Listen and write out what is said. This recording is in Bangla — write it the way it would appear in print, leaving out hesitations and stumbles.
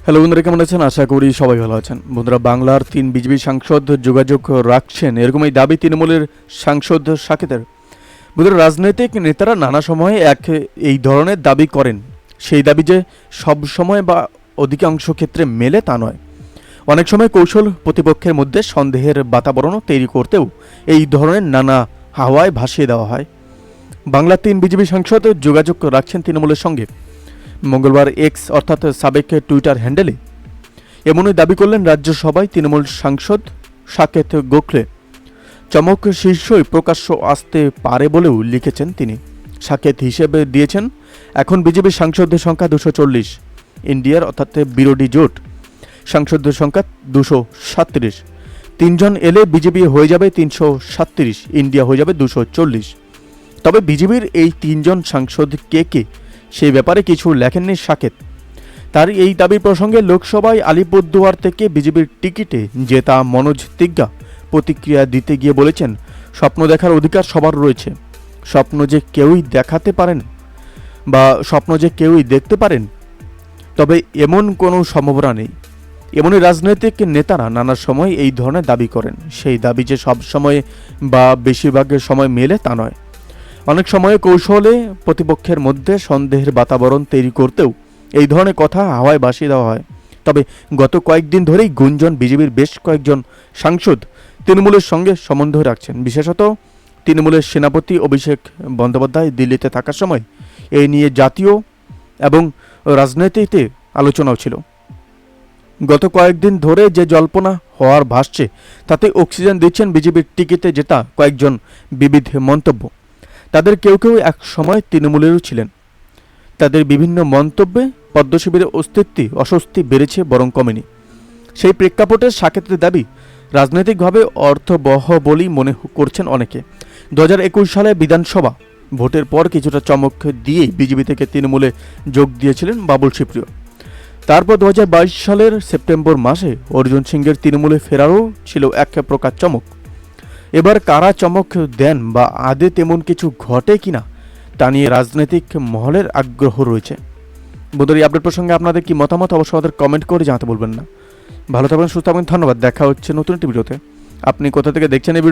হ্যালো বন্ধুরা, কেমন আছেন? আশা করি সবাই ভালো আছেন। বন্ধুরা, বাংলার 3 বিজেপি সাংসদ যোগাযোগ রাখছেন, এরকমই দাবি তৃণমূলের সাংসদ সাকেতের। বন্ধুরা, রাজনৈতিক নেতারা নানা সময়ে এই ধরনের দাবি করেন। সেই দাবি যে সব সময় বা অধিকাংশ ক্ষেত্রে মেলে তা নয়। অনেক সময় কৌশল প্রতিপক্ষের মধ্যে সন্দেহের বাতাবরণও তৈরি করতেও এই ধরনের নানা হাওয়ায় ভাসিয়ে দেওয়া হয়। বাংলার 3 বিজেপি সাংসদ যোগাযোগ রাখছেন তৃণমূলের সঙ্গে। মঙ্গলবার এক্স অর্থাৎ সাবেক টুইটার হ্যান্ডেলে এমনই দাবি করলেন রাজ্যসভায় তৃণমূল সাংসদ সাকেত গোখলে। চমক শীর্ষই প্রকাশ্য আসতে পারে বলেও লিখেছেন তিনি। সাকেত হিসেবে দিয়েছেন, এখন বিজেপির সাংসদদের সংখ্যা 240, ইন্ডিয়ার অর্থাৎ বিরোধী জোট সাংসদদের সংখ্যা 237। 3 জন এলে বিজেপি হয়ে যাবে 337, ইন্ডিয়া হয়ে যাবে 240। তবে বিজেপির এই 3 জন সাংসদ কে কে, সেই ব্যাপারে কিছু লেখেননি সাকেত। তার এই দাবির প্রসঙ্গে লোকসভায় আলিপুরদুয়ার থেকে বিজেপির টিকিটে জেতা মনোজ তিগ্গা প্রতিক্রিয়া দিতে গিয়ে বলেছেন, স্বপ্ন দেখার অধিকার সবার রয়েছে। স্বপ্ন যে কেউই দেখাতে পারেন বা স্বপ্ন যে কেউই দেখতে পারেন, তবে এমন কোনো সম্ভাবনা নেই। এমনই রাজনৈতিক নেতারা নানা সময় এই ধরনের দাবি করেন। সেই দাবি যে সব সময় বা বেশিরভাগের সময় মেলে তা নয়। অনেক সময় কৌশলে প্রতিপক্ষের মধ্যে সন্দেহের বাতাবরণ তৈরি করতেও এই ধরনের কথা হাওয়ায় ভাসিয়ে দেওয়া হয়। তবে গত কয়েকদিন ধরেই গুঞ্জন বিজেপির বেশ কয়েকজন সাংসদ তৃণমূলের সঙ্গে সম্বন্ধ রাখছেন। বিশেষত তৃণমূলের সেনাপতি অভিষেক বন্দ্যোপাধ্যায় দিল্লিতে থাকার সময় এই নিয়ে জাতীয় এবং রাজনীতিতে আলোচনাও ছিল। গত কয়েকদিন ধরে যে জল্পনা হওয়ার ভাসছে, তাতে অক্সিজেন দিচ্ছেন বিজেপির টিকিটে জেতা কয়েকজন বিবিধ মন্তব্য। তাদের কেউ কেউ এক সময় তৃণমূলেরও ছিলেন। তাদের বিভিন্ন মন্তব্যে পদ্ম শিবিরের অস্বস্তি বেড়েছে বরং কমেনি। সেই প্রেক্ষাপটে সাকেতের দাবি রাজনৈতিকভাবে অর্থবহ বলেই মনে করছেন অনেকে। 2021 সালে বিধানসভা ভোটের পর কিছুটা চমক দিয়েই বিজেপি থেকে তৃণমূলে যোগ দিয়েছিলেন বাবুল সুপ্রিয়। তারপর 2022 সালের সেপ্টেম্বর মাসে অর্জুন সিংয়ের তৃণমূলে ফেরারও ছিল এক প্রকার চমক। এবার কারা চমক দেন বা আদে তেমন কিছু ঘটে কিনা তা নিয়ে রাজনৈতিক মহলের আগ্রহ রয়েছে। বন্ধুরা, এই আপডেট প্রসঙ্গে আপনাদের কি মতামত অবশ্যই আমাদের কমেন্ট করে জানাতে বলবেন না। ভালো থাকবেন, সুস্থ থাকবেন, ধন্যবাদ। দেখা হচ্ছে নতুন একটি ভিডিওতে। আপনি কোথা থেকে দেখছেন এই